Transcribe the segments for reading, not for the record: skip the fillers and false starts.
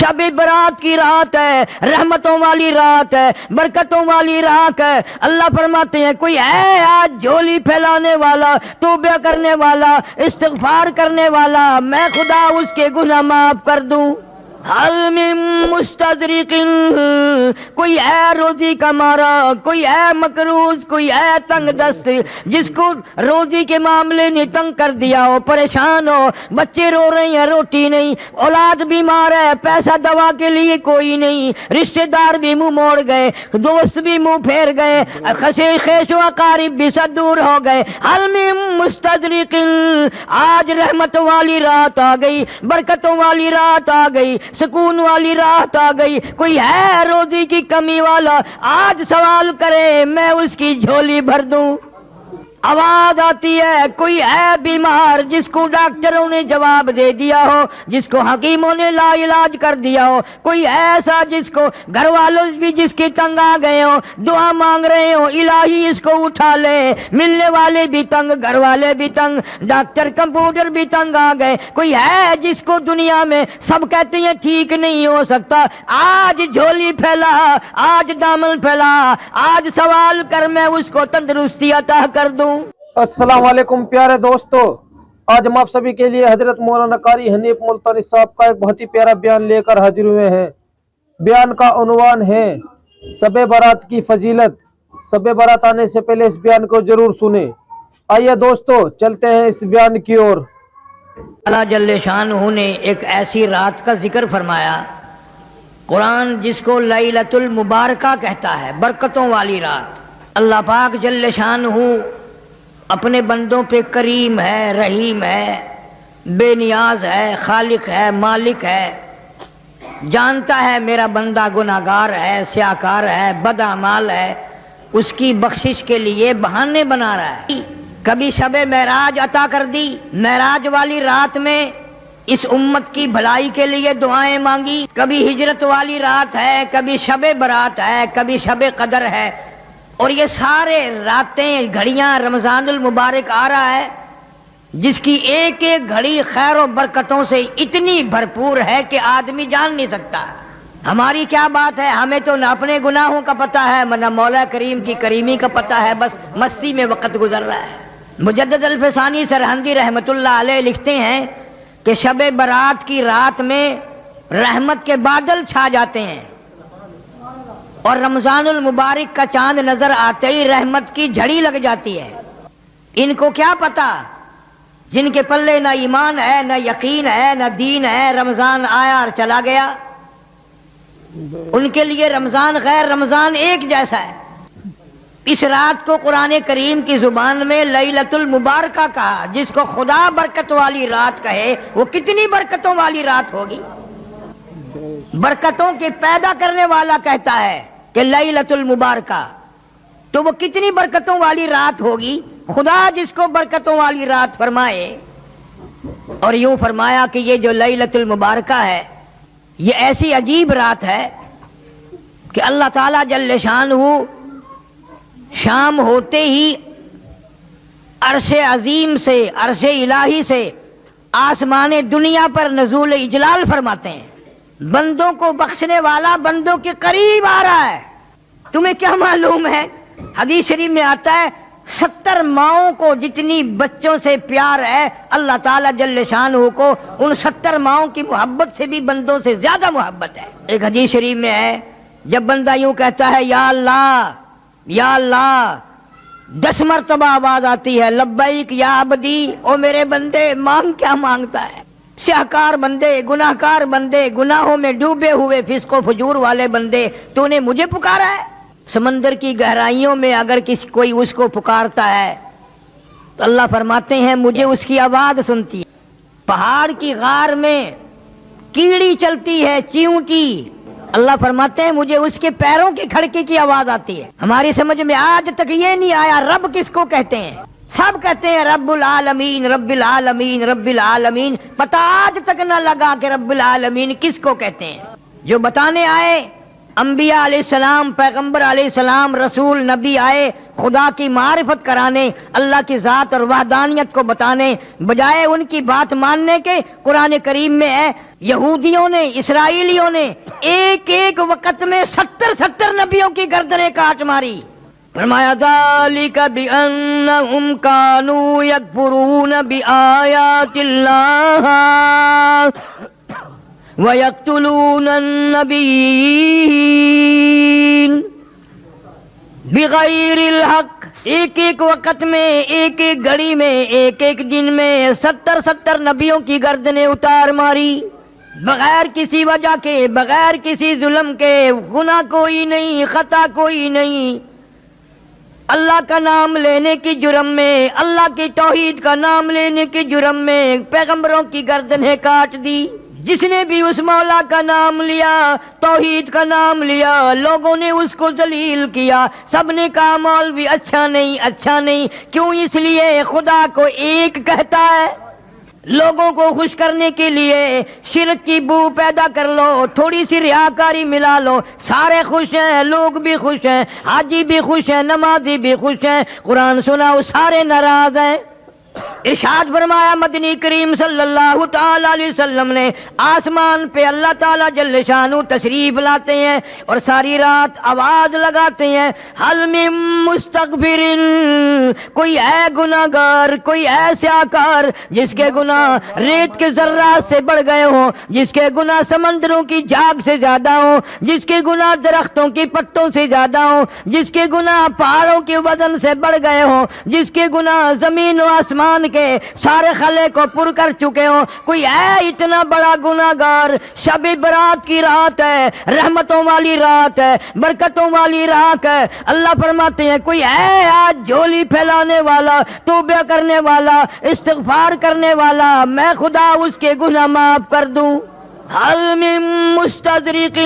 شب برات کی رات ہے، رحمتوں والی رات ہے، برکتوں والی رات ہے۔ اللہ فرماتے ہیں کوئی ہے آج جھولی پھیلانے والا، توبہ کرنے والا، استغفار کرنے والا، میں خدا اس کے گناہ معاف کر دوں۔ حل من مستدرک، کوئی ہے روزی کا مارا، کوئی ہے مقروض، کوئی ہے تنگ دست، جس کو روزی کے معاملے نے تنگ کر دیا ہو، پریشان ہو، بچے رو رہے ہیں روٹی نہیں، اولاد بیمار ہے، پیسہ دوا کے لیے کوئی نہیں، رشتہ دار بھی منہ موڑ گئے، دوست بھی منہ پھیر گئے، خیش و اقارب بھی سب دور ہو گئے۔ حل من مستدرک، آج رحمت والی رات آ گئی، برکتوں والی رات آ گئی، سکون والی رات آ گئی، کوئی ہے روزی کی کمی والا، آج سوال کرے میں اس کی جھولی بھر دوں۔ آواز آتی ہے کوئی ہے بیمار جس کو ڈاکٹروں نے جواب دے دیا ہو، جس کو حکیموں نے لا علاج کر دیا ہو، کوئی ایسا جس کو گھر والوں بھی جس کے تنگ آ گئے ہو، دعا مانگ رہے ہو الہی اس کو اٹھا لے، ملنے والے بھی تنگ، گھر والے بھی تنگ، ڈاکٹر کمپیوٹر بھی تنگ آ گئے، کوئی ہے جس کو دنیا میں سب کہتے ہیں ٹھیک نہیں ہو سکتا، آج جھولی پھیلا، آج دامن پھیلا، آج سوال کر میں اس کو تندرستی عطا کر دوں۔ السلام علیکم پیارے دوستو، آج ہم آپ سبھی کے لیے حضرت مولانا قاری حنیف ملتانی صاحب کا ایک بہت ہی پیارا بیان لے کر حاضر ہوئے ہیں۔ بیان کا عنوان ہے شب برات کی فضیلت۔ شب برات آنے سے پہلے اس بیان کو ضرور سنیں۔ آئیے دوستو چلتے ہیں اس بیان کی اور۔ اللہ جل شانہ نے ایک ایسی رات کا ذکر فرمایا، قرآن جس کو لیلۃ المبارکہ کہتا ہے، برکتوں والی رات۔ اللہ پاک جل شانہ اپنے بندوں پہ کریم ہے، رحیم ہے، بے نیاز ہے، خالق ہے، مالک ہے، جانتا ہے میرا بندہ گناہگار ہے، سیاکار ہے، بد اعمال ہے، اس کی بخشش کے لیے بہانے بنا رہا ہے۔ کبھی شب معراج عطا کر دی، معراج والی رات میں اس امت کی بھلائی کے لیے دعائیں مانگی۔ کبھی ہجرت والی رات ہے، کبھی شب برات ہے، کبھی شب قدر ہے، اور یہ سارے راتیں گھڑیاں رمضان المبارک آ رہا ہے جس کی ایک ایک گھڑی خیر و برکتوں سے اتنی بھرپور ہے کہ آدمی جان نہیں سکتا۔ ہماری کیا بات ہے، ہمیں تو نہ اپنے گناہوں کا پتہ ہے نہ مولا کریم کی کریمی کا پتہ ہے، بس مستی میں وقت گزر رہا ہے۔ مجدد الفسانی سرہندی رحمت اللہ علیہ لکھتے ہیں کہ شب برات کی رات میں رحمت کے بادل چھا جاتے ہیں اور رمضان المبارک کا چاند نظر آتے ہی رحمت کی جھڑی لگ جاتی ہے۔ ان کو کیا پتا، جن کے پلے نہ ایمان ہے، نہ یقین ہے، نہ دین ہے، رمضان آیا اور چلا گیا، ان کے لیے رمضان غیر رمضان ایک جیسا ہے۔ اس رات کو قرآن کریم کی زبان میں لیلۃ المبارکہ کہا، جس کو خدا برکت والی رات کہے وہ کتنی برکتوں والی رات ہوگی۔ برکتوں کے پیدا کرنے والا کہتا ہے کہ لیلۃ المبارکہ، تو وہ کتنی برکتوں والی رات ہوگی۔ خدا جس کو برکتوں والی رات فرمائے، اور یوں فرمایا کہ یہ جو لیلۃ المبارکہ ہے یہ ایسی عجیب رات ہے کہ اللہ تعالیٰ جل شانہ شام ہوتے ہی عرش عظیم سے، عرش الہی سے آسمان دنیا پر نزول اجلال فرماتے ہیں۔ بندوں کو بخشنے والا بندوں کے قریب آ رہا ہے۔ تمہیں کیا معلوم ہے، حدیث شریف میں آتا ہے 70 ماؤں کو جتنی بچوں سے پیار ہے، اللہ تعالیٰ جل شانہ کو ان 70 ماؤں کی محبت سے بھی بندوں سے زیادہ محبت ہے۔ ایک حدیث شریف میں ہے جب بندہ یوں کہتا ہے یا اللہ یا اللہ، 10 مرتبہ آواز آتی ہے لبیک یا عبدی، او میرے بندے مانگ کیا مانگتا ہے۔ سیاکار بندے، گناہکار بندے، گناہوں میں ڈوبے ہوئے فسق و فجور والے بندے، تو نے مجھے پکارا ہے۔ سمندر کی گہرائیوں میں اگر کوئی اس کو پکارتا ہے تو اللہ فرماتے ہیں مجھے اس کی آواز سنتی ہے۔ پہاڑ کی غار میں کیڑی چلتی ہے چیونٹی، اللہ فرماتے ہیں مجھے اس کے پیروں کی کھڑکی کی آواز آتی ہے۔ ہماری سمجھ میں آج تک یہ نہیں آیا رب کس کو کہتے ہیں۔ سب کہتے ہیں رب العالمین رب العالمین رب العالمین، پتہ آج تک نہ لگا کہ رب العالمین کس کو کہتے ہیں۔ جو بتانے آئے انبیاء علیہ السلام، پیغمبر علیہ السلام، رسول، نبی آئے خدا کی معرفت کرانے، اللہ کی ذات اور وحدانیت کو بتانے، بجائے ان کی بات ماننے کے قرآن کریم میں ہے یہودیوں نے، اسرائیلیوں نے ایک ایک وقت میں 70 نبیوں کی گردنیں کاٹ ماری۔ فرمایا ذالک بأنہم کانوا یکفرون بآیات اللہ وَيَقْتُلُونَ النَّبِيِّينَ بِغَيْرِ الْحَقِّ۔ ایک ایک وقت میں، ایک ایک گھڑی میں، ایک ایک دن میں 70 نبیوں کی گردنیں اتار ماری، بغیر کسی وجہ کے، بغیر کسی ظلم کے، گناہ کوئی نہیں، خطا کوئی نہیں، اللہ کا نام لینے کی جرم میں، اللہ کی توحید کا نام لینے کی جرم میں پیغمبروں کی گردنیں کاٹ دی۔ جس نے بھی اس مولا کا نام لیا، توحید کا نام لیا، لوگوں نے اس کو ذلیل کیا، سب نے کہا مولوی اچھا نہیں، اچھا نہیں۔ کیوں؟ اس لیے خدا کو ایک کہتا ہے، لوگوں کو خوش کرنے کے لیے شرک کی بو پیدا کر لو، تھوڑی سی ریاکاری ملا لو، سارے خوش ہیں، لوگ بھی خوش ہیں، حاجی بھی خوش ہیں، نمازی بھی خوش ہیں، قرآن سناؤ سارے ناراض ہیں۔ ارشاد فرمایا مدنی کریم صلی اللہ تعالی علیہ وسلم نے، آسمان پہ اللہ تعالی جل شانہ تشریف لاتے ہیں اور ساری رات آواز لگاتے ہیں، حل من مستغفر، کوئی ہے گناہگار، کوئی ہے سیاکار جس کے گناہ ریت کے ذرات سے بڑھ گئے ہوں، جس کے گناہ سمندروں کی جھاگ سے زیادہ ہوں، جس کے گناہ درختوں کی پتوں سے زیادہ ہوں، جس کے گناہ پہاڑوں کے وزن سے بڑھ گئے ہوں، جس کے گناہ زمین و آسمان کے سارے خلے کو پر کر چکے ہوں، کوئی ہے اتنا بڑا گناہگار؟ شب برات کی رات ہے، رحمتوں والی رات ہے، برکتوں والی رات ہے، اللہ فرماتے ہیں کوئی ہے آج جھولی پھیلانے والا، توبہ کرنے والا، استغفار کرنے والا، میں خدا اس کے گناہ معاف کر دوں۔ حل من مستدرک،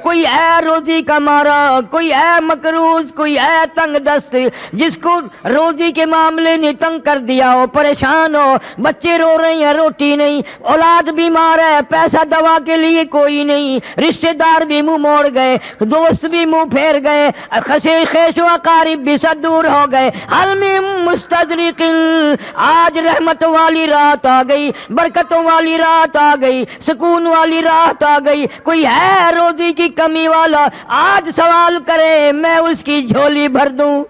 کوئی ہے روزی کا مارا، کوئی ہے مقروض، کوئی ہے تنگ دست، جس کو روزی کے معاملے نے تنگ کر دیا ہو، پریشان ہو، بچے رو رہے ہیں، روٹی نہیں، اولاد بیمار ہے، پیسہ دوا کے لیے کوئی نہیں، رشتہ دار بھی منہ موڑ گئے، دوست بھی منہ پھیر گئے، خیش و اقارب بھی سب دور ہو گئے۔ حل من مستدرک، آج رحمت والی رات آ گئی، برکتوں والی رات آ گئی، سکون والی رات آ گئی، کوئی ہے روزی کی کمی والا؟ آج سوال کرے میں اس کی جھولی بھر دوں۔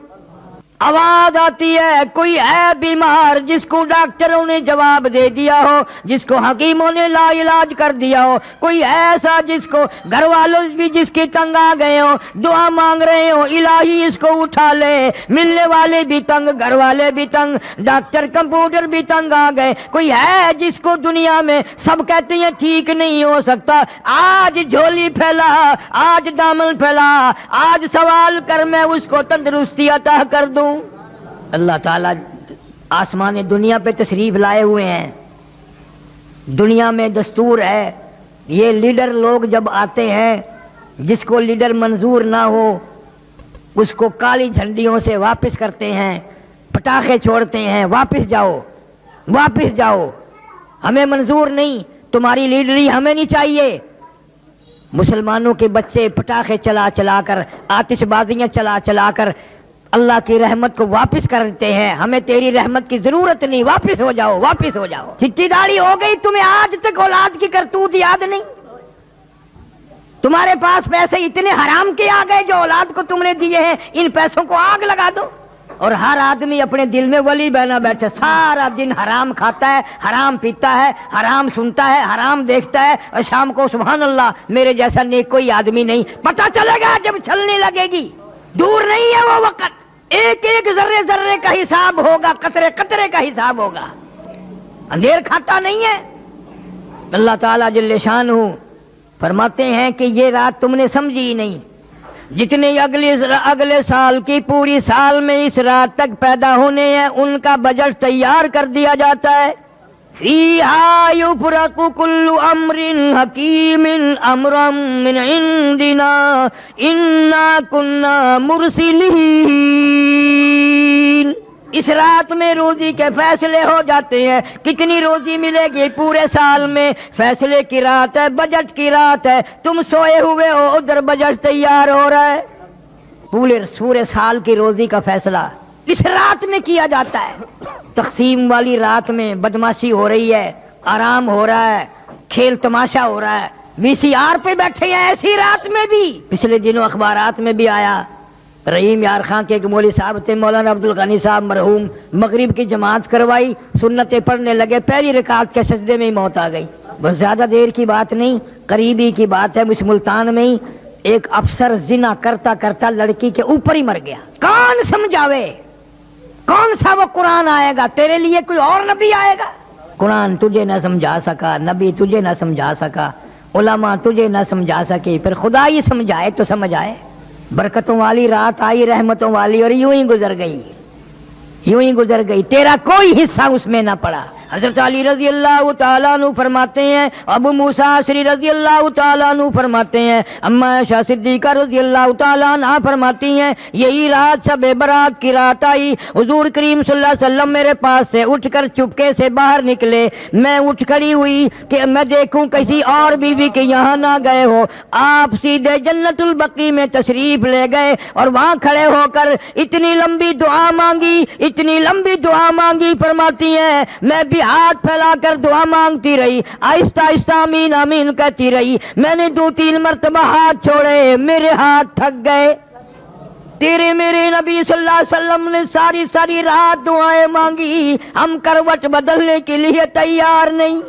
آواز آتی ہے کوئی ہے بیمار جس کو ڈاکٹروں نے جواب دے دیا ہو، جس کو حکیموں نے لا علاج کر دیا ہو، کوئی ایسا جس کو گھر والوں بھی جس کے تنگ آ گئے ہو، دعا مانگ رہے ہو الہی اس کو اٹھا لے، ملنے والے بھی تنگ، گھر والے بھی تنگ، ڈاکٹر کمپیوٹر بھی تنگ آ گئے، کوئی ہے جس کو دنیا میں سب کہتے ہیں ٹھیک نہیں ہو سکتا؟ آج جھولی پھیلا، آج دامن پھیلا، آج سوال کر میں اس کو تندرستی عطا کر دوں۔ اللہ تعالیٰ آسمان دنیا پہ تشریف لائے ہوئے ہیں۔ دنیا میں دستور ہے یہ لیڈر لوگ جب آتے ہیں، جس کو لیڈر منظور نہ ہو اس کو کالی جھنڈیوں سے واپس کرتے ہیں، پٹاخے چھوڑتے ہیں، واپس جاؤ، واپس جاؤ، ہمیں منظور نہیں، تمہاری لیڈری ہمیں نہیں چاہیے۔ مسلمانوں کے بچے پٹاخے چلا چلا کر، آتش بازیاں چلا چلا کر اللہ کی رحمت کو واپس کرتے ہیں، ہمیں تیری رحمت کی ضرورت نہیں، واپس ہو جاؤ، واپس ہو جاؤ۔ چٹی داڑھی ہو گئی تمہیں آج تک اولاد کی کرتوت یاد نہیں؟ تمہارے پاس پیسے اتنے حرام کے آ گئے جو اولاد کو تم نے دیے ہیں، ان پیسوں کو آگ لگا دو۔ اور ہر آدمی اپنے دل میں ولی بنا بیٹھے، سارا دن حرام کھاتا ہے، حرام پیتا ہے، حرام سنتا ہے، حرام دیکھتا ہے، اور شام کو سبحان اللہ میرے جیسا نیک کوئی آدمی نہیں۔ پتہ چلے گا جب چلنے لگے گی، دور نہیں ہے وہ وقت، ایک ایک ذرے ذرے کا حساب ہوگا، قطرے قطرے کا حساب ہوگا، اندھیر کھاتا نہیں ہے۔ اللہ تعالیٰ جل شانہ فرماتے ہیں کہ یہ رات تم نے سمجھی نہیں، جتنے اگلے سال کی پوری سال میں اس رات تک پیدا ہونے ہیں ان کا بجٹ تیار کر دیا جاتا ہے۔ فیہا یفرق کل امر حکیم امرا من عندنا انا کنا مرسلین۔ اس رات میں روزی کے فیصلے ہو جاتے ہیں. کتنی روزی ملے گی پورے سال میں؟ فیصلے کی رات ہے، بجٹ کی رات ہے. تم سوئے ہوئے ہو، ادھر بجٹ تیار ہو رہا ہے. پورے سال کی روزی کا فیصلہ اس رات میں کیا جاتا ہے. تقسیم والی رات میں بدماشی ہو رہی ہے، آرام ہو رہا ہے، کھیل تماشا ہو رہا ہے. VCR پہ بیٹھے ہیں ایسی رات میں بھی. پچھلے دنوں اخبارات میں بھی آیا، رحیم یار خان کے ایک مولوی صاحب تھے، مولانا عبد الغنی صاحب مرحوم، مغرب کی جماعت کروائی، سنتیں پڑھنے لگے، پہلی رکعت کے سجدے میں ہی موت آ گئی. بس زیادہ دیر کی بات نہیں، قریبی کی بات ہے. اس ملتان میں ہی ایک افسر زنا کرتا کرتا لڑکی کے اوپر ہی مر گیا. کون سمجھاوے؟ کون سا وہ قرآن آئے گا؟ تیرے لیے کوئی اور نبی آئے گا؟ قرآن تجھے نہ سمجھا سکا، نبی تجھے نہ سمجھا سکا، علماء تجھے نہ سمجھا سکے، پھر خدا ہی سمجھائے تو سمجھ آئے. برکتوں والی رات آئی، رحمتوں والی، اور یوں ہی گزر گئی، یوں ہی گزر گئی. تیرا کوئی حصہ اس میں نہ پڑا. حضرت علی رضی اللہ تعالیٰ عنہ فرماتے ہیں، ابو موسیٰ اشعری رضی اللہ تعالیٰ عنہ فرماتے ہیں، اما عائشہ صدیقہ رضی اللہ تعالیٰ عنہ فرماتی ہیں، یہی رات شب برات کی رات آئی. حضور کریم صلی اللہ علیہ وسلم میرے پاس سے اٹھ کر چپکے سے باہر نکلے. میں اٹھ کھڑی ہوئی کہ میں دیکھوں کسی اور بیوی کے یہاں نہ گئے ہو. آپ سیدھے جنت البقیع میں تشریف لے گئے اور وہاں کھڑے ہو کر اتنی لمبی دعا مانگی، اتنی لمبی دعا مانگی. فرماتی ہیں میں بھی ہاتھ پھیلا کر دعا مانگتی رہی، آہستہ آہستہ آمین آمین کہتی رہی. میں نے 2-3 مرتبہ ہاتھ چھوڑے، میرے ہاتھ تھک گئے. تیرے میرے نبی صلی اللہ علیہ وسلم نے ساری رات دعائیں مانگی، ہم کروٹ بدلنے کے لیے تیار نہیں.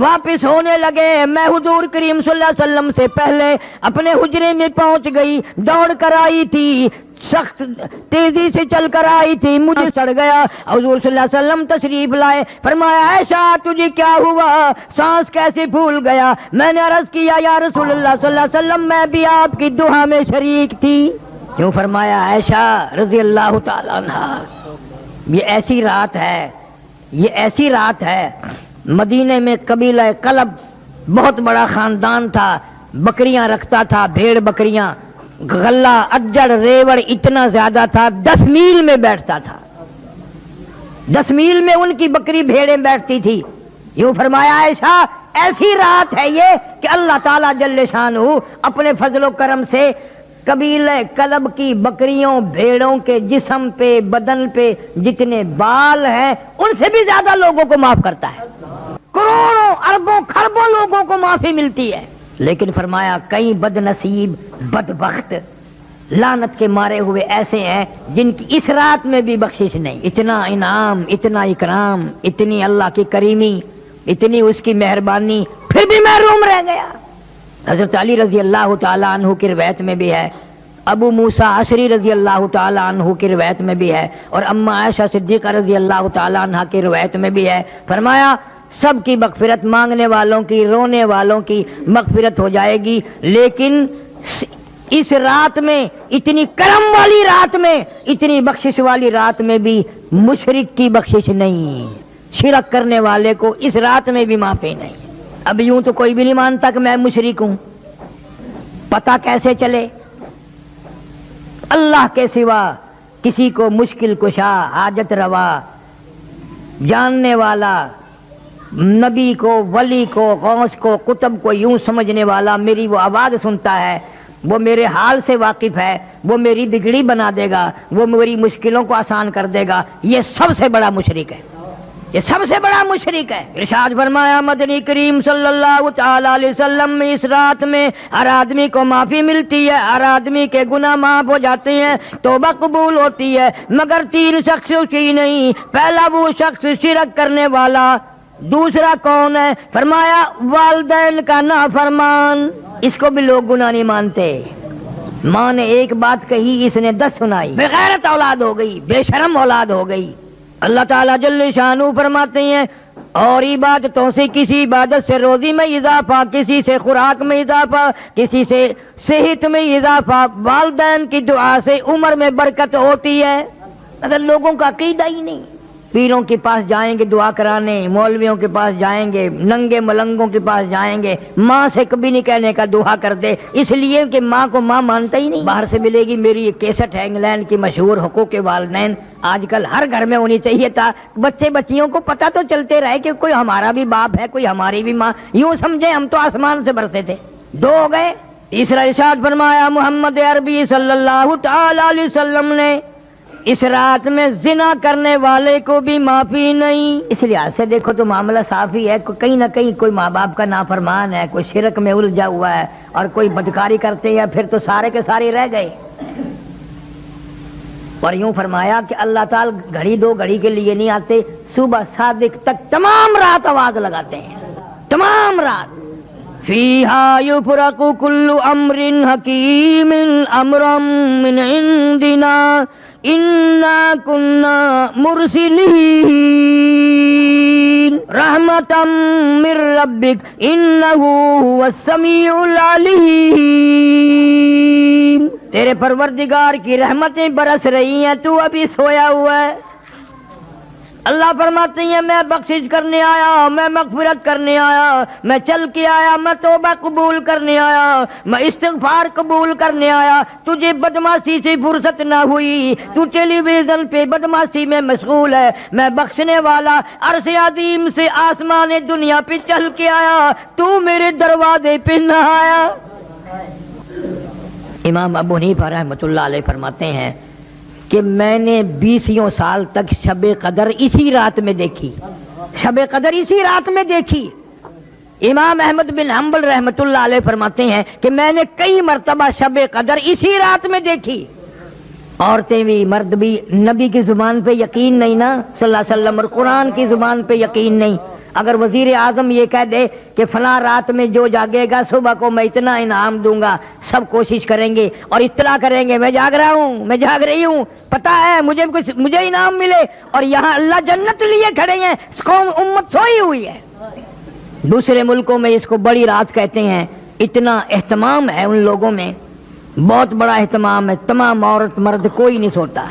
واپس ہونے لگے. میں حضور کریم صلی اللہ علیہ وسلم سے پہلے اپنے حجرے میں پہنچ گئی. دوڑ کر آئی تھی، سخت تیزی سے چل کر آئی تھی، مجھے سڑ گیا. حضور صلی اللہ علیہ وسلم تشریف لائے. فرمایا عائشہ تجھے کیا ہوا؟ سانس کیسے پھول گیا؟ میں نے عرض کیا یا رسول اللہ صلی اللہ علیہ وسلم میں بھی آپ کی دعا میں شریک تھی. کیوں؟ فرمایا عائشہ رضی اللہ تعالیٰ عنہ، یہ ایسی رات ہے، یہ ایسی رات ہے. مدینے میں قبیلہ کلب بہت بڑا خاندان تھا، بکریاں رکھتا تھا، بھیڑ بکریاں، غلہ اجڑ ریوڑ اتنا زیادہ تھا، 10 میل میں بیٹھتا تھا. 10 میل میں ان کی بکری بھیڑیں بیٹھتی تھی. یوں فرمایا عائشہ ایسی رات ہے یہ کہ اللہ تعالیٰ جل شانہ اپنے فضل و کرم سے قبیلہ کلب کی بکریوں بھیڑوں کے جسم پہ، بدن پہ جتنے بال ہیں ان سے بھی زیادہ لوگوں کو معاف کرتا ہے. کروڑوں اربوں کھربوں لوگوں کو معافی ملتی ہے. لیکن فرمایا کئی بد نصیب بدبخت لعنت کے مارے ہوئے ایسے ہیں جن کی اس رات میں بھی بخشش نہیں. اتنا انعام، اتنا اکرام، اتنی اللہ کی کریمی، اتنی اس کی مہربانی، پھر بھی محروم رہ گیا. حضرت علی رضی اللہ تعالیٰ عنہ کی روایت میں بھی ہے، ابو موسیٰ اشعری رضی اللہ تعالیٰ عنہ کی روایت میں بھی ہے، اور اما عائشہ صدیقہ رضی اللہ تعالیٰ عنہ کی روایت میں بھی ہے. فرمایا سب کی مغفرت، مانگنے والوں کی، رونے والوں کی مغفرت ہو جائے گی، لیکن اس رات میں، اتنی کرم والی رات میں، اتنی بخشش والی رات میں بھی مشرک کی بخشش نہیں. شرک کرنے والے کو اس رات میں بھی معافی نہیں. اب یوں تو کوئی بھی نہیں مانتا کہ میں مشرک ہوں، پتہ کیسے چلے؟ اللہ کے سوا کسی کو مشکل کشا، حاجت روا، جاننے والا، نبی کو، ولی کو، غوث کو، قطب کو یوں سمجھنے والا، میری وہ آواز سنتا ہے، وہ میرے حال سے واقف ہے، وہ میری بگڑی بنا دے گا، وہ میری مشکلوں کو آسان کر دے گا، یہ سب سے بڑا مشرک ہے، یہ سب سے بڑا مشرک ہے. ارشاد فرمایا مدنی کریم صلی اللہ تعالی علیہ وسلم میں اس رات میں ہر آدمی کو معافی ملتی ہے، ہر آدمی کے گناہ معاف ہو جاتے ہیں، توبہ قبول ہوتی ہے، مگر 3 شخص کی نہیں. پہلا وہ شخص شرک کرنے والا، دوسرا کون ہے؟ فرمایا والدین کا نافرمان. اس کو بھی لوگ گناہ نہیں مانتے. ماں نے ایک بات کہی، اس نے 10 سنائی، بغیرت اولاد ہو گئی، بے شرم اولاد ہو گئی. اللہ تعالیٰ جل شانہ فرماتے ہیں اور عبادتوں سے، کسی عبادت سے روزی میں اضافہ، کسی سے خوراک میں اضافہ، کسی سے صحت میں اضافہ، والدین کی دعا سے عمر میں برکت ہوتی ہے. اگر لوگوں کا عقیدہ ہی نہیں، پیروں کے پاس جائیں گے دعا کرانے، مولویوں کے پاس جائیں گے، ننگے ملنگوں کے پاس جائیں گے، ماں سے کبھی نہیں کہنے کا دعا کر دے، اس لیے کہ ماں کو ماں مانتا ہی نہیں۔ باہر سے ملے گی میری ایک کیسٹ ہے انگلینڈ کی مشہور حقوق والدین، آج کل ہر گھر میں ہونی چاہیے تھا، بچے بچیوں کو پتہ تو چلتے رہے کہ کوئی ہمارا بھی باپ ہے، کوئی ہماری بھی ماں، یوں سمجھے ہم تو آسمان سے برسے تھے۔ دو ہو گئے، تیسرا ارشاد فرمایا محمد عربی صلی اللہ تعالی علیہ وسلم نے اس رات میں زنا کرنے والے کو بھی معافی نہیں۔ اس لحاظ سے دیکھو تو معاملہ صاف ہی ہے، کہیں نہ کہیں کوئی ماں باپ کا نافرمان ہے، کوئی شرک میں الجھا ہوا ہے اور کوئی بدکاری کرتے ہیں، پھر تو سارے کے سارے رہ گئے۔ اور یوں فرمایا کہ اللہ تعالی گھڑی دو گھڑی کے لیے نہیں آتے، صبح صادق تک تمام رات آواز لگاتے ہیں، تمام رات۔ فیہا یفرق کل امر حکیم امرا من عندنا انا کنا مرسلین رحمتا من ربک انہ هو السمیع العلیم۔ تیرے پروردگار کی رحمتیں برس رہی ہیں، تو ابھی سویا ہوا ہے۔ اللہ فرماتے ہیں میں بخشش کرنے آیا، میں مغفرت کرنے آیا، میں چل کے آیا، میں توبہ قبول کرنے آیا، میں استغفار قبول کرنے آیا، تجھے بدمعاشی سے فرصت نہ ہوئی، تو ٹیلی ویژن پہ بدمعاشی میں مشغول ہے، میں بخشنے والا عرش عظیم سے آسمان دنیا پہ چل کے آیا، تو میرے دروازے پہ نہ آیا۔ امام ابو حنیفہ رحمۃ اللہ علیہ فرماتے ہیں کہ میں نے 20 سال تک شب قدر اسی رات میں دیکھی، شب قدر اسی رات میں دیکھی۔ امام احمد بن حنبل رحمۃ اللہ علیہ فرماتے ہیں کہ میں نے کئی مرتبہ شب قدر اسی رات میں دیکھی۔ عورتیں بھی مرد بھی، نبی کی زبان پہ یقین نہیں نا صلی اللہ علیہ وسلم، اور قرآن کی زبان پہ یقین نہیں۔ اگر وزیر اعظم یہ کہہ دے کہ فلاں رات میں جو جاگے گا صبح کو میں اتنا انعام دوں گا، سب کوشش کریں گے اور اطلاع کریں گے میں جاگ رہا ہوں، میں جاگ رہی ہوں، پتہ ہے مجھے انعام ملے، اور یہاں اللہ جنت لیے کھڑے ہیں، اس قوم امت سوئی ہوئی ہے۔ دوسرے ملکوں میں اس کو بڑی رات کہتے ہیں، اتنا اہتمام ہے ان لوگوں میں، بہت بڑا اہتمام ہے، تمام عورت مرد کوئی نہیں سوتا۔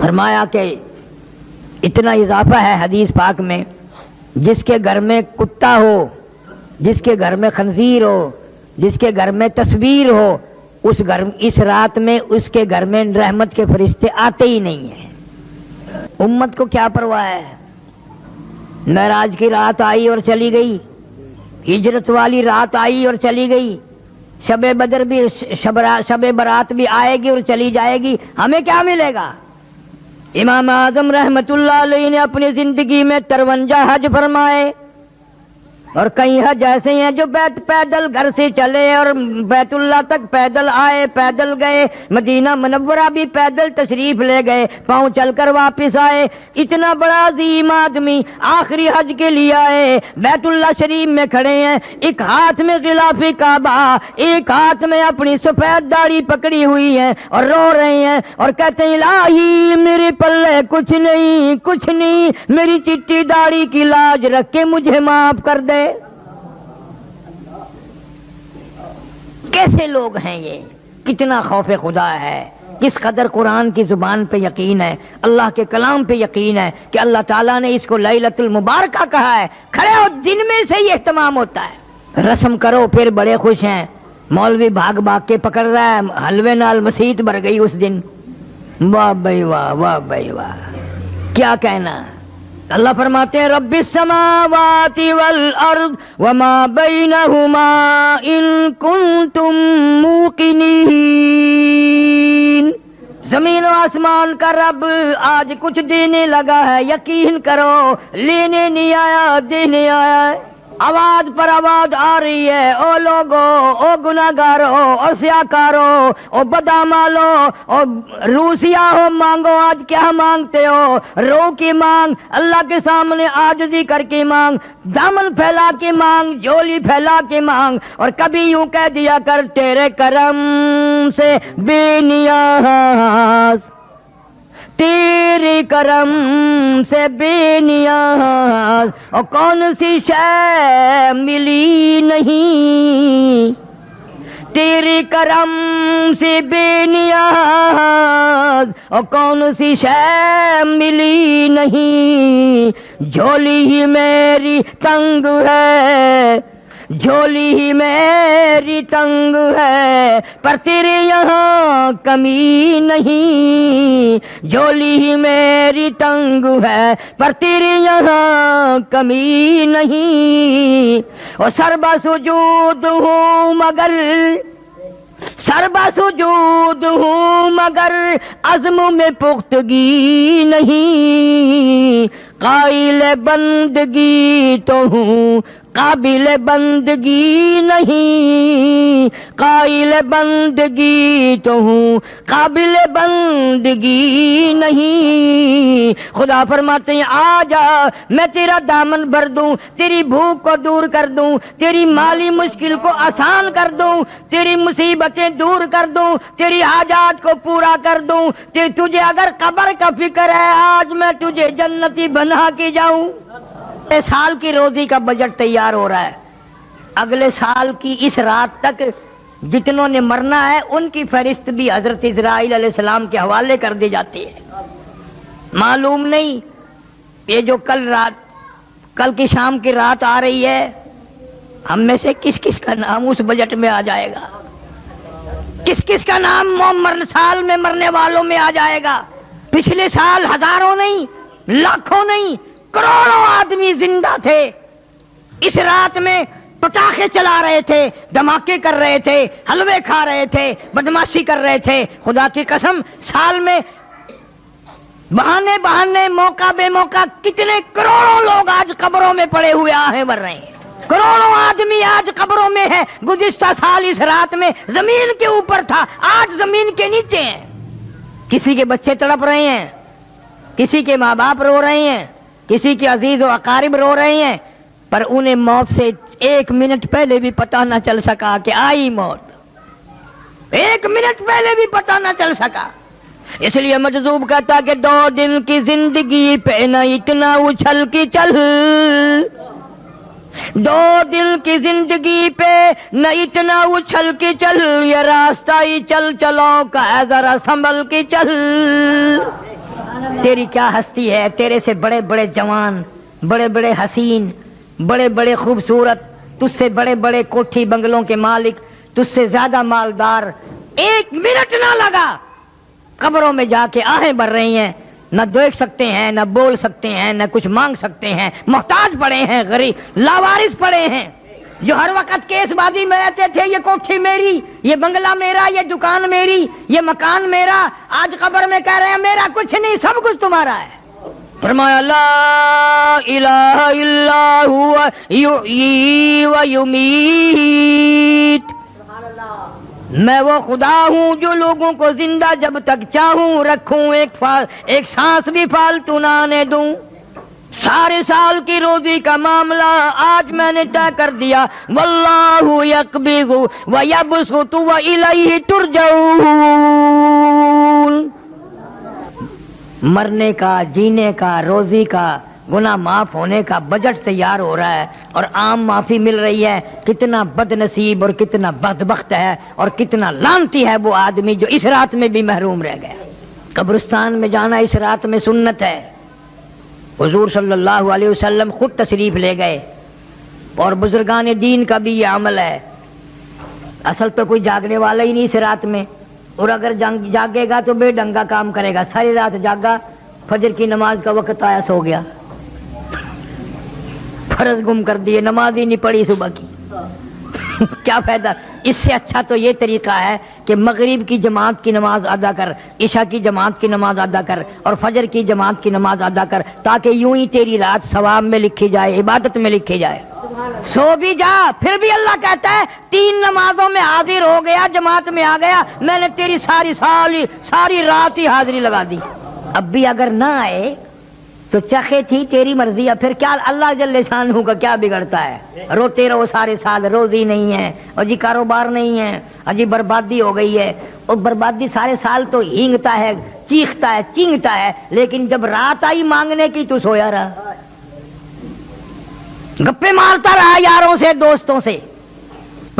فرمایا کہ اتنا اضافہ ہے حدیث پاک میں، جس کے گھر میں کتا ہو، جس کے گھر میں خنزیر ہو، جس کے گھر میں تصویر ہو، اس رات میں اس کے گھر میں رحمت کے فرشتے آتے ہی نہیں ہیں۔ امت کو کیا پرواہ ہے؟ معراج کی رات آئی اور چلی گئی، ہجرت والی رات آئی اور چلی گئی، شب بدر بھی شب برات بھی آئے گی اور چلی جائے گی، ہمیں کیا ملے گا؟ امام اعظم رحمت اللہ علیہ نے اپنی زندگی میں 53 حج فرمائے، اور کئی حج ایسے ہیں جو پیدل گھر سے چلے اور بیت اللہ تک پیدل آئے، پیدل گئے، مدینہ منورہ بھی پیدل تشریف لے گئے، پاؤں چل کر واپس آئے۔ اتنا بڑا عظیم آدمی آخری حج کے لیے آئے، بیت اللہ شریف میں کھڑے ہیں، ایک ہاتھ میں غلاف کعبہ، ایک ہاتھ میں اپنی سفید داڑھی پکڑی ہوئی ہے اور رو رہے ہیں اور کہتے ہیں الہی میرے پلے کچھ نہیں، کچھ نہیں، میری چٹی داڑھی کی لاج رکھ کے مجھے معاف کر دے۔ کیسے لوگ ہیں یہ؟ کتنا خوف خدا ہے، کس قدر قرآن کی زبان پہ یقین ہے، اللہ کے کلام پہ یقین ہے کہ اللہ تعالیٰ نے اس کو لیلۃ المبارکہ کہا ہے۔ کھڑے ہو، دن میں سے ہی اہتمام ہوتا ہے، رسم کرو پھر بڑے خوش ہیں۔ مولوی بھاگ بھاگ کے پکڑ رہا ہے، حلوے نال مسیت بھر گئی اس دن، واہ بھائی واہ، واہ بھائی واہ، کیا کہنا۔ اللہ فرماتے ہیں رب السماوات والارض وما بینہما ان کنتم موقنین، زمین و آسمان کا رب آج کچھ دینے لگا ہے، یقین کرو، لینے نہیں آیا، دینے آیا ہے۔ آواز پر آواز آ رہی ہے، او لوگو، او گناہگارو، او سیاکارو، او بدامالو، او روسیا ہو، مانگو، آج کیا مانگتے ہو؟ رو کی مانگ، اللہ کے سامنے عاجزی کر کے مانگ، دامن پھیلا کے مانگ، جھولی پھیلا کے مانگ، اور کبھی یوں کہہ دیا کر تیرے کرم سے بے نیاز، تیرے کرم سے بے نیاز، اور کون سی شے ملی نہیں، تیرے کرم سے بے نیاز اور کون سی شے ملی نہیں، جھولی ہی میری تنگ ہے، جھولی ہی میری تنگ ہے، پر تیرے یہاں کمی نہیں، جھولی ہی میری تنگ ہے، پر تیرے یہاں کمی نہیں، اور سربا سجود ہوں مگر، سربا سجود ہوں مگر عزم میں پختگی نہیں، قائل بندگی تو ہوں قابل بندگی نہیں، قائل بندگی تو ہوں قابل بندگی نہیں۔ خدا فرماتے ہیں آ جا میں تیرا دامن بھر دوں، تیری بھوک کو دور کر دوں، تیری مالی مشکل کو آسان کر دوں، تیری مصیبتیں دور کر دوں، تیری حاجات کو پورا کر دوں، تجھے اگر قبر کا فکر ہے آج میں تجھے جنتی بنا کے جاؤں۔ سال کی روزی کا بجٹ تیار ہو رہا ہے، اگلے سال کی اس رات تک جتنوں نے مرنا ہے ان کی فہرست بھی حضرت اسرائیل علیہ السلام کے حوالے کر دی جاتی ہے۔ معلوم نہیں یہ جو کل کی شام کی رات آ رہی ہے ہم میں سے کس کس کا نام اس بجٹ میں آ جائے گا، کس کس کا نام سال میں مرنے والوں میں آ جائے گا۔ پچھلے سال ہزاروں نہیں، لاکھوں نہیں، کروڑوں آدمی زندہ تھے، اس رات میں پٹاخے چلا رہے تھے، دھماکے کر رہے تھے، حلوے کھا رہے تھے، بدماشی کر رہے تھے۔ خدا کی قسم سال میں بہانے بہانے موقع بے موقع کتنے کروڑوں لوگ آج قبروں میں پڑے ہوئے آہیں بھر رہے ہیں، کروڑوں آدمی آج قبروں میں ہے۔ گزشتہ سال اس رات میں زمین کے اوپر تھا، آج زمین کے نیچے ہیں۔ کسی کے بچے تڑپ رہے ہیں، کسی کے ماں باپ رو رہے ہیں، کسی کے عزیز و اقارب رو رہے ہیں، پر انہیں موت سے ایک منٹ پہلے بھی پتہ نہ چل سکا کہ آئی موت، ایک منٹ پہلے بھی پتہ نہ چل سکا۔ اس لیے مجذوب کہتا کہ 2 دن کی زندگی پہ نہ اتنا اچھل کی چل، 2 دن کی زندگی پہ نہ اتنا اچھل کی چل، یہ راستہ ہی چل چلو کا ہے ذرا سنبھل کی چل۔ تیری کیا ہستی ہے، تیرے سے بڑے بڑے جوان، بڑے بڑے حسین، بڑے بڑے خوبصورت، تجھ سے بڑے بڑے کوٹھی بنگلوں کے مالک، تجھ سے زیادہ مالدار، ایک منٹ نہ لگا قبروں میں جا کے آہیں بھر رہی ہیں، نہ دیکھ سکتے ہیں، نہ بول سکتے ہیں، نہ کچھ مانگ سکتے ہیں، محتاج پڑے ہیں، غریب لاوارث پڑے ہیں۔ جو ہر وقت کیس بازی میں رہتے تھے یہ کوٹھی میری، یہ بنگلہ میرا، یہ دکان میری، یہ مکان میرا، آج قبر میں کہہ رہے ہیں میرا کچھ نہیں، سب کچھ تمہارا ہے۔ فرمایا لا الہ الا ہوا یحیی و یمیت، میں وہ خدا ہوں جو لوگوں کو زندہ جب تک چاہوں رکھوں، ایک سانس بھی فالتو نہ آنے دوں۔ سارے سال کی روزی کا معاملہ آج میں نے طے کر دیا، واللہ یقبض ویبسط والیہ ترجعون۔ مرنے کا، جینے کا، روزی کا، گناہ معاف ہونے کا بجٹ تیار ہو رہا ہے اور عام معافی مل رہی ہے۔ کتنا بد نصیب اور کتنا بدبخت ہے اور کتنا لعنتی ہے وہ آدمی جو اس رات میں بھی محروم رہ گیا۔ قبرستان میں جانا اس رات میں سنت ہے، حضور صلی اللہ علیہ وسلم خود تشریف لے گئے، اور بزرگان دین کا بھی یہ عمل ہے۔ اصل تو کوئی جاگنے والا ہی نہیں اس رات میں، اور اگر جاگے گا تو بے ڈنگا کام کرے گا۔ ساری رات جاگا، فجر کی نماز کا وقت آیا سو گیا، فرض گم کر دیے، نماز ہی نہیں پڑھی صبح کی، کیا فائدہ؟ اس سے اچھا تو یہ طریقہ ہے کہ مغرب کی جماعت کی نماز ادا کر، عشاء کی جماعت کی نماز ادا کر، اور فجر کی جماعت کی نماز ادا کر، تاکہ یوں ہی تیری رات ثواب میں لکھی جائے، عبادت میں لکھی جائے۔ سو بھی جا، پھر بھی اللہ کہتا ہے 3 نمازوں میں حاضر ہو گیا، جماعت میں آ گیا، میں نے تیری ساری رات ہی حاضری لگا دی۔ اب بھی اگر نہ آئے تو چخے تھی تیری مرضی، ہے پھر کیا؟ اللہ جل شانہ کا کیا بگڑتا ہے؟ روتے رہو سارے سال، روزی نہیں ہے، اور جی کاروبار نہیں ہے، اجی بربادی ہو گئی ہے، اور بربادی سارے سال تو ہینگتا ہے، چیختا ہے، چینگتا ہے، لیکن جب رات آئی مانگنے کی تو سویا رہا، گپے مارتا رہا یاروں سے، دوستوں سے۔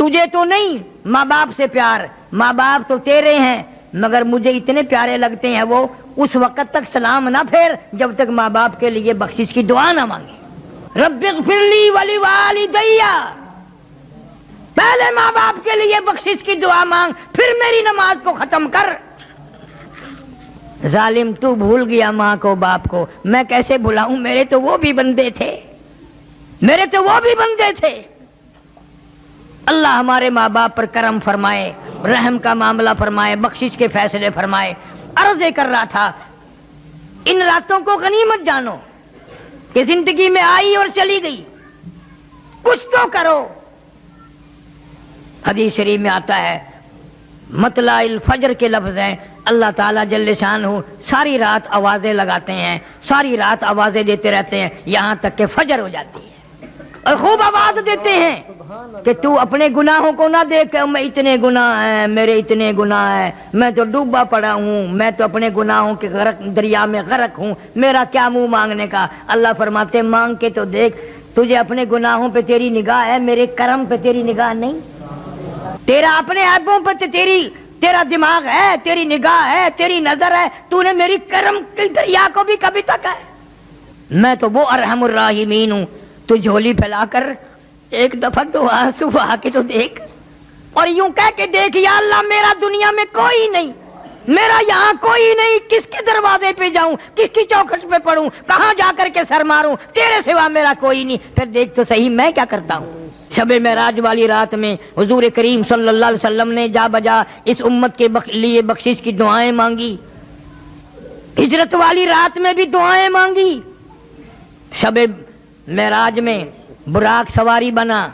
تجھے تو نہیں ماں باپ سے پیار، ماں باپ تو تیرے ہیں مگر مجھے اتنے پیارے لگتے ہیں وہ، اس وقت تک سلام نہ پھیر جب تک ماں باپ کے لیے بخشش کی دعا نہ مانگے۔ رب اغفر لی ولوالدی، پہلے ماں باپ کے لیے بخشش کی دعا مانگ، پھر میری نماز کو ختم کر۔ ظالم تو بھول گیا ماں کو باپ کو، میں کیسے بھلاؤں، میرے تو وہ بھی بندے تھے، میرے تو وہ بھی بندے تھے۔ اللہ ہمارے ماں باپ پر کرم فرمائے، رحم کا معاملہ فرمائے، بخشش کے فیصلے فرمائے۔ عرض کر رہا تھا ان راتوں کو غنیمت جانو کہ زندگی میں آئی اور چلی گئی، کچھ تو کرو۔ حدیث شریف میں آتا ہے مطلع الفجر کے لفظ ہیں، اللہ تعالیٰ جل شانہ ساری رات آوازیں لگاتے ہیں، ساری رات آوازیں دیتے رہتے ہیں یہاں تک کہ فجر ہو جاتی ہے، اور خوب آواز دیتے ہیں کہ تو اپنے گناہوں کو نہ دیکھ، میں اتنے گناہ ہیں، میرے اتنے گناہ ہیں، میں تو ڈوبا پڑا ہوں، میں تو اپنے گناہوں کے دریا میں غرق ہوں، میرا کیا منہ مانگنے کا۔ اللہ فرماتے مانگ کے تو دیکھ، تجھے اپنے گناہوں پہ تیری نگاہ ہے، میرے کرم پہ تیری نگاہ نہیں، تیرا اپنے عیبوں پہ تیرا دماغ ہے، تیری نگاہ ہے، تیری نظر ہے، تو نے میری کرم کے دریا کو بھی کبھی تک ہے۔ میں تو وہ ارحم الراحمین ہوں، تو جھولی پھیلا کر ایک دفعہ تو آنسو بہا کے تو دیکھ، اور یوں کہہ کے دیکھ یا اللہ میرا دنیا میں کوئی نہیں، میرا یہاں کوئی نہیں، کس کے دروازے پہ جاؤں، کس کی چوکھٹ پہ پڑھوں، کہاں جا کر کے سر ماروں، تیرے سوا میرا کوئی نہیں۔ پھر دیکھ تو صحیح میں کیا کرتا ہوں۔ شب معراج والی رات میں حضور کریم صلی اللہ علیہ وسلم نے جا بجا اس امت کے لیے بخشش کی دعائیں مانگی، ہجرت والی رات میں بھی دعائیں مانگی، شب معراج میں براق سواری بنا،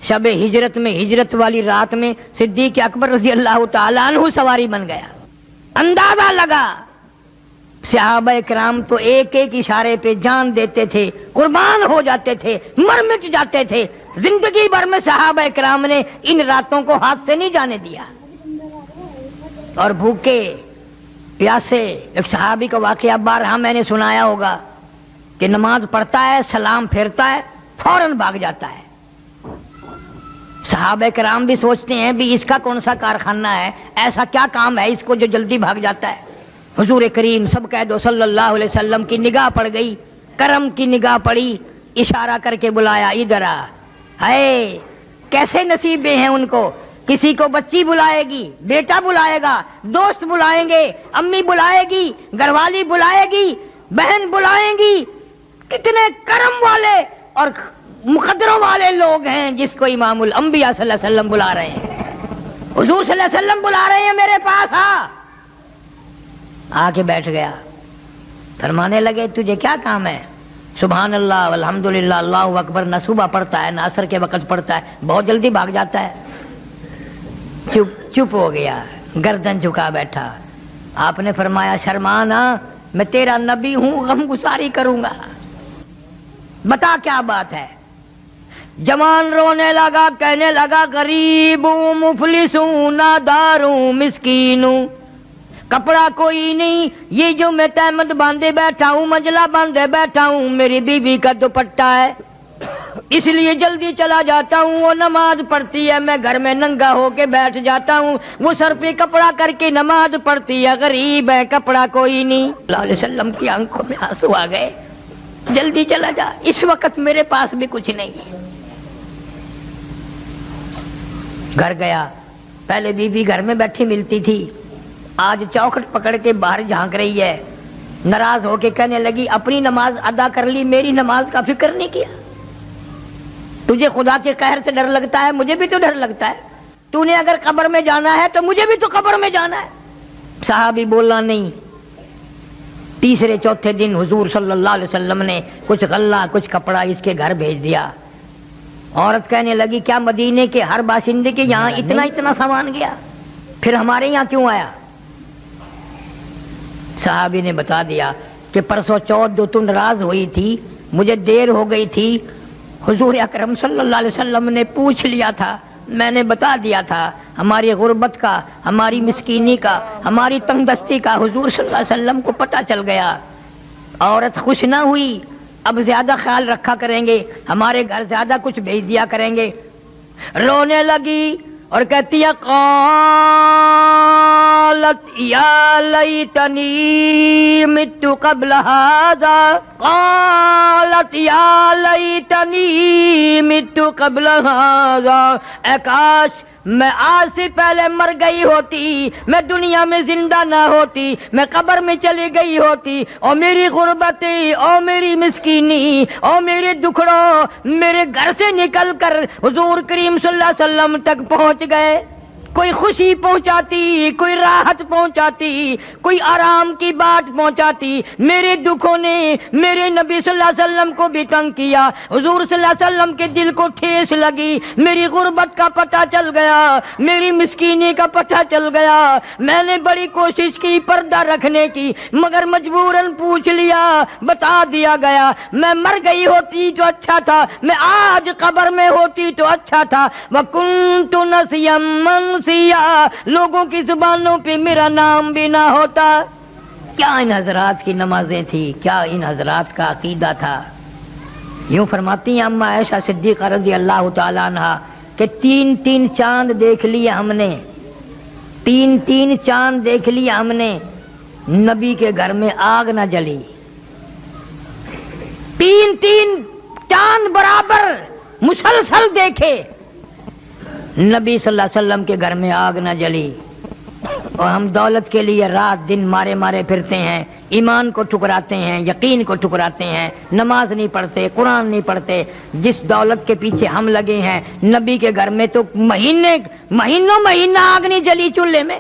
شب ہجرت میں ہجرت والی رات میں صدیق اکبر رضی اللہ تعالیٰ عنہ سواری بن گیا۔ اندازہ لگا صحابہ کرام تو ایک ایک اشارے پہ جان دیتے تھے، قربان ہو جاتے تھے، مر مٹ جاتے تھے، زندگی بھر میں صحابہ کرام نے ان راتوں کو ہاتھ سے نہیں جانے دیا۔ اور بھوکے پیاسے، ایک صحابی کا واقعہ بارہا میں نے سنایا ہوگا کہ نماز پڑھتا ہے، سلام پھیرتا ہے، فوراً بھاگ جاتا ہے۔ صحابہ کرام بھی سوچتے ہیں بھی اس کا کون سا کارخانہ ہے، ایسا کیا کام ہے اس کو جو جلدی بھاگ جاتا ہے۔ حضور کریم سب کہہ دو صلی اللہ علیہ وسلم کی نگاہ پڑ گئی، کرم کی نگاہ پڑی، اشارہ کر کے بلایا ادھر آ۔ ہے کیسے نصیبیں ہیں ان کو، کسی کو بچی بلائے گی، بیٹا بلائے گا، دوست بلائیں گے، امی بلائے گی، گھر والی بلائے گی، بہن بلائیں گی، کتنے کرم والے اور مقدروں والے لوگ ہیں جس کو امام الانبیاء صلی اللہ علیہ وسلم بلا رہے ہیں۔ حضور صلی اللہ علیہ وسلم بلا رہے ہیں میرے پاس، آ کے بیٹھ گیا، فرمانے لگے تجھے کیا کام ہے؟ سبحان اللہ والحمدللہ اللہ اکبر نہ صبح پڑھتا ہے نہ عصر کے وقت پڑھتا ہے، بہت جلدی بھاگ جاتا ہے۔ چپ ہو گیا، گردن جھکا بیٹھا۔ آپ نے فرمایا شرمانا، میں تیرا نبی ہوں، غم گساری کروں گا، بتا کیا بات ہے؟ جوان رونے لگا، کہنے لگا غریب ہوں، مفلس ہوں، نادار ہوں، مسکین ہوں، کپڑا کوئی نہیں، یہ جو میں تہمت باندھے بیٹھا ہوں، مجلہ باندھے بیٹھا ہوں، میری بیوی کا دوپٹہ ہے، اس لیے جلدی چلا جاتا ہوں، وہ نماز پڑھتی ہے، میں گھر میں ننگا ہو کے بیٹھ جاتا ہوں، وہ سر پہ کپڑا کر کے نماز پڑھتی ہے، غریب ہے، کپڑا کوئی نہیں۔ صلی اللہ علیہ وسلم کی آنکھوں میں آنسو آ گئے، جلدی چلا جا، اس وقت میرے پاس بھی کچھ نہیں ہے۔ گھر گیا، پہلے بیوی گھر میں بیٹھی ملتی تھی، آج چوکھٹ پکڑ کے باہر جھانک رہی ہے، ناراض ہو کے کہنے لگی اپنی نماز ادا کر لی، میری نماز کا فکر نہیں کیا۔ تجھے خدا کے قہر سے ڈر لگتا ہے، مجھے بھی تو ڈر لگتا ہے، تو نے اگر قبر میں جانا ہے تو مجھے بھی تو قبر میں جانا ہے۔ صحابی بولا نہیں۔ تیسرے چوتھے دن حضور صلی اللہ علیہ وسلم نے کچھ غلہ کچھ کپڑا اس کے گھر بھیج دیا۔ عورت کہنے لگی کیا مدینے کے ہر باشندے کے یہاں اتنا سامان گیا، پھر ہمارے یہاں کیوں آیا؟ صحابی نے بتا دیا کہ پرسوں چوتھ جو تم ناراض ہوئی تھی، مجھے دیر ہو گئی تھی، حضور اکرم صلی اللہ علیہ وسلم نے پوچھ لیا تھا، میں نے بتا دیا تھا ہماری غربت کا، ہماری مسکینی کا، ہماری تنگ دستی کا حضور صلی اللہ علیہ وسلم کو پتہ چل گیا۔ عورت خوش نہ ہوئی، اب زیادہ خیال رکھا کریں گے، ہمارے گھر زیادہ کچھ بھیج دیا کریں گے۔ رونے لگی اور کہتی ہے قالت یا لیتنی مت قبل ھذا، قالت یا لیتنی مت قبل ھذا، اے کاش میں آج سے پہلے مر گئی ہوتی، میں دنیا میں زندہ نہ ہوتی، میں قبر میں چلی گئی ہوتی، اور میری غربتی، اور میری مسکینی، اور میرے دکھڑوں میرے گھر سے نکل کر حضور کریم صلی اللہ علیہ وسلم تک پہنچ گئے، کوئی خوشی پہنچاتی، کوئی راحت پہنچاتی، کوئی آرام کی بات پہنچاتی، میرے دکھوں نے میرے نبی صلی اللہ علیہ وسلم کو بھی تنگ کیا، حضور صلی اللہ علیہ وسلم کے دل کو ٹھیس لگی، میری غربت کا پتہ چل گیا، میری مسکینی کا پتہ چل گیا، میں نے بڑی کوشش کی پردہ رکھنے کی، مگر مجبوراً پوچھ لیا، بتا دیا گیا، میں مر گئی ہوتی تو اچھا تھا، میں آج قبر میں ہوتی تو اچھا تھا، وَكُنْتُ نَسْيًا مَنْسِيًّا، لوگوں کی زبانوں پہ میرا نام بھی نہ ہوتا۔ کیا ان حضرات کی نمازیں تھی، کیا ان حضرات کا عقیدہ تھا۔ یوں فرماتی ہیں اما عائشہ صدیقہ رضی اللہ تعالی عنہا کہ 3 چاند دیکھ لیے ہم نے، 3 چاند دیکھ لیے ہم نے، نبی کے گھر میں آگ نہ جلی، 3 چاند برابر مسلسل دیکھے، نبی صلی اللہ علیہ وسلم کے گھر میں آگ نہ جلی، اور ہم دولت کے لیے رات دن مارے مارے پھرتے ہیں، ایمان کو ٹھکراتے ہیں، یقین کو ٹھکراتے ہیں، نماز نہیں پڑھتے، قرآن نہیں پڑھتے، جس دولت کے پیچھے ہم لگے ہیں، نبی کے گھر میں تو مہینہ آگ نہیں جلی چولہے میں۔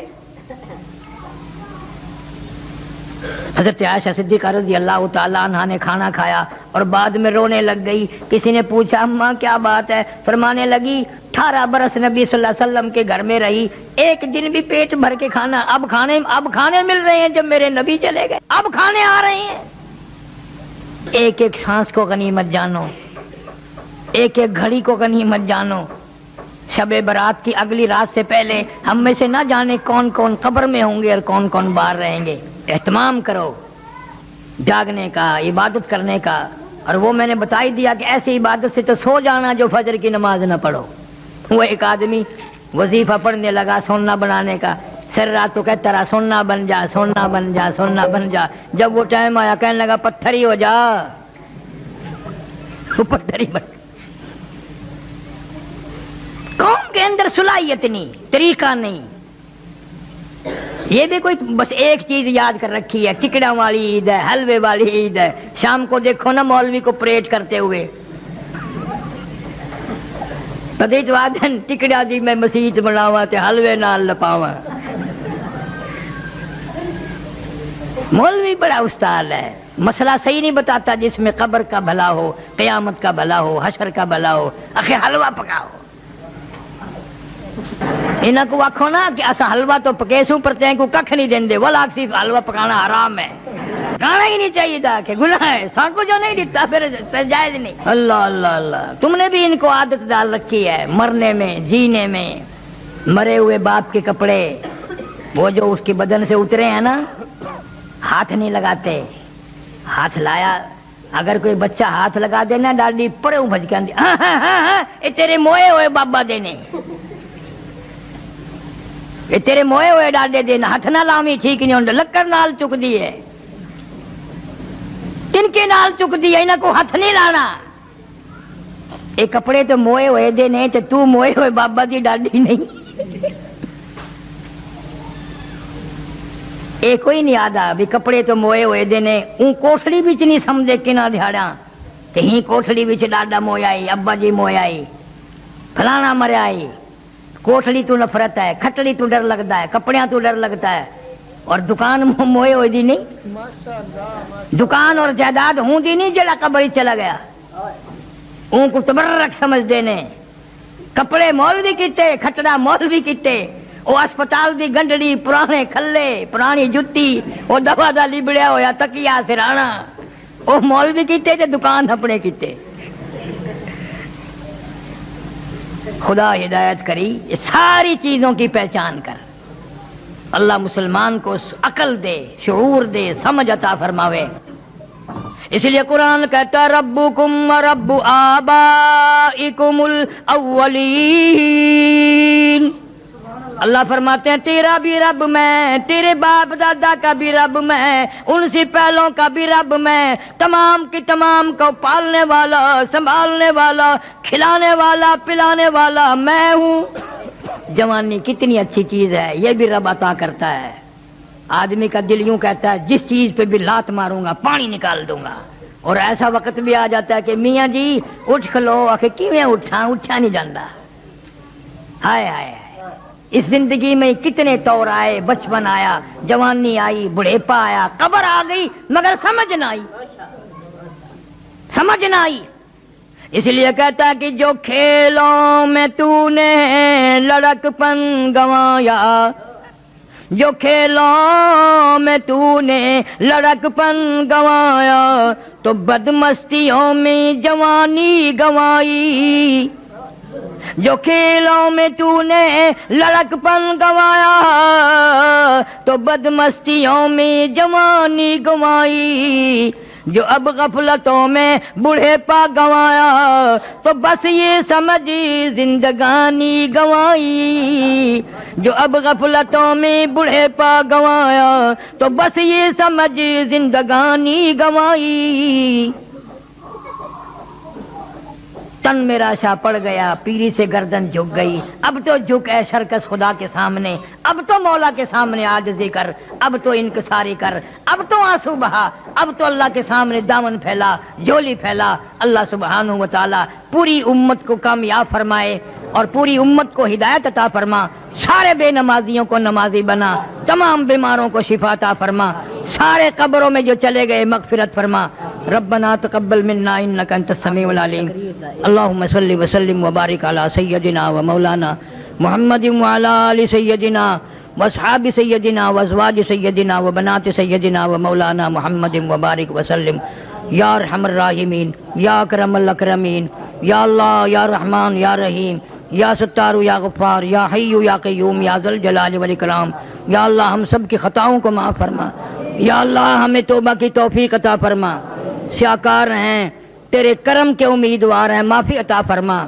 حضرت عائشہ صدیقہ رضی اللہ تعالیٰ عنہا نے کھانا کھایا اور بعد میں رونے لگ گئی۔ کسی نے پوچھا اماں کیا بات ہے؟ فرمانے لگی 18 برس نبی صلی اللہ علیہ وسلم کے گھر میں رہی، ایک دن بھی پیٹ بھر کے کھانا، اب کھانے مل رہے ہیں جب میرے نبی چلے گئے، اب کھانے آ رہے ہیں۔ ایک ایک سانس کو غنیمت جانو، ایک ایک گھڑی کو غنیمت جانو۔ شب برات کی اگلی رات سے پہلے ہم میں سے نہ جانے کون کون قبر میں ہوں گے اور کون کون باہر رہیں گے۔ اہتمام کرو جاگنے کا، عبادت کرنے کا، اور وہ میں نے بتائی دیا کہ ایسی عبادت سے تو سو جانا جو فجر کی نماز نہ پڑھو۔ وہ ایک آدمی وظیفہ پڑھنے لگا سونا بنانے کا، سر رات تو کہتا رہا سونا بن جا، سونا بن جا، سونا بن جا، جب وہ ٹائم آیا کہنے لگا پتھر ہی ہو جا، وہ پتھر ہی بن۔ قوم کے اندر صلاحیت نہیں، طریقہ نہیں، یہ بھی کوئی بس ایک چیز یاد کر رکھی ہے، ٹکڑا والی عید ہے، حلوے والی عید ہے، شام کو دیکھو نا مولوی کو پریڈ کرتے ہوئے، پدیت وادن ٹکڑا دی میں مسیت بناوا تے حلوے نال لپاوا۔ مولوی بڑا استاد ہے، مسئلہ صحیح نہیں بتاتا، جس میں قبر کا بھلا ہو، قیامت کا بھلا ہو، حشر کا بھلا ہو، اخے حلوہ پکاؤ۔ انہاں کو آکھو نا کہ اسا حلوہ تو پکے سوں پرتے ہیں کو ککھ نہیں دیندے، ولا صرف حلوہ پکانا حرام ہے، کھانا ہی نہیں چاہیے تھا کہ گناہ ہے، سانکو جو نہیں دیتا پھر جائز نہیں۔ اللہ اللہ اللہ، تم نے بھی ان کو عادت ڈال رکھی ہے مرنے میں، جینے میں۔ مرے ہوئے باپ کے کپڑے وہ جو اس کے بدن سے اترے ہیں نا، ہاتھ نہیں لگاتے، ہاتھ لایا اگر کوئی بچہ ہاتھ لگا دینا ڈاڈی پڑے ہوں بھج کے آندھی ہاں ہاں ہاں ہاں یہ تیرے موئے ہوئے بابا دینے، یہ تیرے موئے ہوئے ڈاڈے دینا، ہاتھ نہ لامی ٹھیک نہیں ہوندا، لکڑ نال چک دی ہے، تن کے نال چک دی ہے، انہاں کو ہاتھ نہیں لانا۔ یہ کپڑے تو موئے ہوئے دینے تے تو موئے ہوئے بابا دی ڈاڈی نہیں۔ اے کوئی نہیں آدھا بھی کپڑے تو موئے ہوئے دینے، اون کوٹھڑی بچ نہیں سمجھے کنا دھیاڑا کہ ہی کوٹھڑی بچ ڈاڈا مویا آئی، ابا جی مویا آئی، فلانا مریا آئی۔ کوٹھڑی تو نفرت ہے، کھٹڑی تو ڈر لگتا ہے، کپڑیاں تو ڈر لگتا ہے، اور دکان موئے ہوئے دی نہیں، دکان اور جائیداد ہوں دی نہیں جڑا قبر چلا گیا، اون کو تبرک سمجھ دینے۔ کپڑے مول بھی کیتے، کھٹڑا مول بھی کیتے، وہ اسپتال دی گنڈڑی، پرانے کھلے، پرانی جتی، وہ دوا دا لبڑیا ہویا تکیا سرانا، وہ مول بھی کیتے تے دکان اپنے کیتے۔ خدا ہدایت کری، یہ ساری چیزوں کی پہچان کر، اللہ مسلمان کو عقل دے، شعور دے، سمجھ عطا فرماوے۔ اس لیے قرآن کہتا ہے ربکم و رب آبائکم الاولین. اللہ فرماتے ہیں تیرا بھی رب میں، تیرے باپ دادا کا بھی رب میں، ان سے پہلوں کا بھی رب میں، تمام کی تمام کو پالنے والا، سنبھالنے والا، کھلانے والا، پلانے والا میں ہوں. جوانی کتنی اچھی چیز ہے، یہ بھی رب عطا کرتا ہے. آدمی کا دل یوں کہتا ہے جس چیز پہ بھی لات ماروں گا پانی نکال دوں گا، اور ایسا وقت بھی آ جاتا ہے کہ میاں جی اٹھ کھلو، آخر کیویں اٹھا نہیں جاتا. ہائے ہائے، اس زندگی میں کتنے طور آئے، بچپن آیا، جوانی آئی، بڑھیپا آیا، قبر آ گئی، مگر سمجھ نہ آئی. اس لیے کہتا ہے کہ جو کھیلوں میں تو نے لڑک پن گنوایا، جو کھیلوں میں تو نے لڑک پن گنوایا، تو بدمستیوں میں جوانی گنوائی. جو کھیلوں میں تو نے لڑک پن گنوایا، تو بدمستیوں میں جوانی گنوائی. جو اب غفلتوں میں بوڑھے پا گنوایا، تو بس یہ سمجھ زندگانی گنوائی. جو اب غفلتوں میں بوڑھے پا گنوایا، تو بس یہ سمجھ زندگانی گنوائی. تن میرا شا پڑ گیا، پیری سے گردن جھک گئی، اب تو جھک اے شرکس خدا کے سامنے، اب تو مولا کے سامنے عاجزی کر، اب تو انکساری کر، اب تو آنسو بہا، اب تو اللہ کے سامنے دامن پھیلا، جھولی پھیلا. اللہ سبحانہ و تعالی پوری امت کو کامیاب فرمائے اور پوری امت کو ہدایت عطا فرما. سارے بے نمازیوں کو نمازی بنا، تمام بیماروں کو شفا عطا فرما، سارے قبروں میں جو چلے گئے مغفرت فرما. ربنا تقبل منا انك انت السميع العليم. اللهم صل وسلم وبارك على سيدنا ومولانا محمد وعلى ال سيدنا واصحاب سيدنا وازواج سيدنا وبنات سيدنا ومولانا محمد وبارك وسلم. یا ارحم الراحمین، یا اکرم الاکرمین، یا اللہ، یا رحمان، یا رحیم، یا ستار، یا غفار، یا حی، یا قیوم، یا ذل جلال والاکرام. یا اللہ ہم سب کی خطاؤں کو معاف فرما. یا اللہ ہمیں توبہ کی توفیق عطا فرما. سیاکار ہیں، تیرے کرم کے امیدوار ہیں، معافی عطا فرما.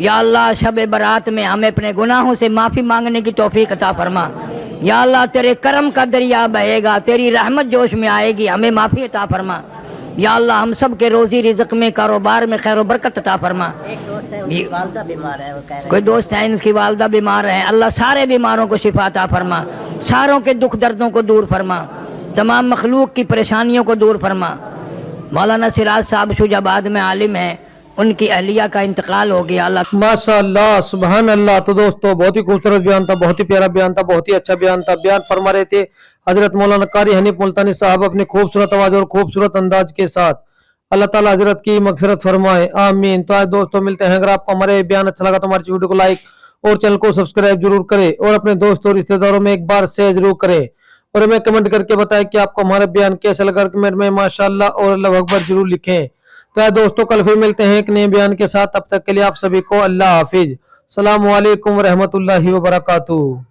یا اللہ شب برات میں ہمیں اپنے گناہوں سے معافی مانگنے کی توفیق عطا فرما. یا اللہ تیرے کرم کا دریا بہے گا، تیری رحمت جوش میں آئے گی، ہمیں معافی عطا فرما. یا اللہ ہم سب کے روزی رزق میں، کاروبار میں خیر و برکت عطا فرما. ایک دوست ہے ان کی والدہ بیمار ہے، وہ کہہ رہے کوئی دوست ہے ان کی والدہ بیمار ہے، اللہ سارے بیماروں کو شفا عطا فرما، ساروں کے دکھ دردوں کو دور فرما، تمام مخلوق کی پریشانیوں کو دور فرما. مولانا سراج صاحب شجاباد میں عالم ہیں، ان کی اہلیہ کا انتقال ہو گیا. اللہ ماشاء اللہ، سبحان اللہ. تو دوستو بہت ہی خوبصورت بیان تھا، بہت ہی پیارا بیان تھا، بہت ہی اچھا بیان تھا. بیان فرما رہے تھے حضرت مولانا قاری حنیف ملتانی صاحب اپنی خوبصورت آواز اور خوبصورت انداز کے ساتھ. اللہ تعالیٰ حضرت کی مغفرت فرمائے، آمین. تو آج دوستوں ملتے ہیں، اگر آپ کو ہمارے بیان اچھا لگا تو ہماری ویڈیو کو لائک اور چینل کو سبسکرائب ضرور کرے، اور اپنے دوستوں اور رشتہ داروں میں ایک بار شیئر ضرور کرے، اور ہمیں کمنٹ کر کے بتائیں کہ آپ کو ہمارا بیان کیسا لگا. کمنٹ میں ماشاءاللہ اور اللہ اکبر ضرور لکھیں. تو آج دوستوں کل پھر ملتے ہیں ایک نئے بیان کے ساتھ. تب تک کے لیے آپ سبھی کو اللہ حافظ. السلام علیکم ورحمۃ اللہ وبرکاتہ.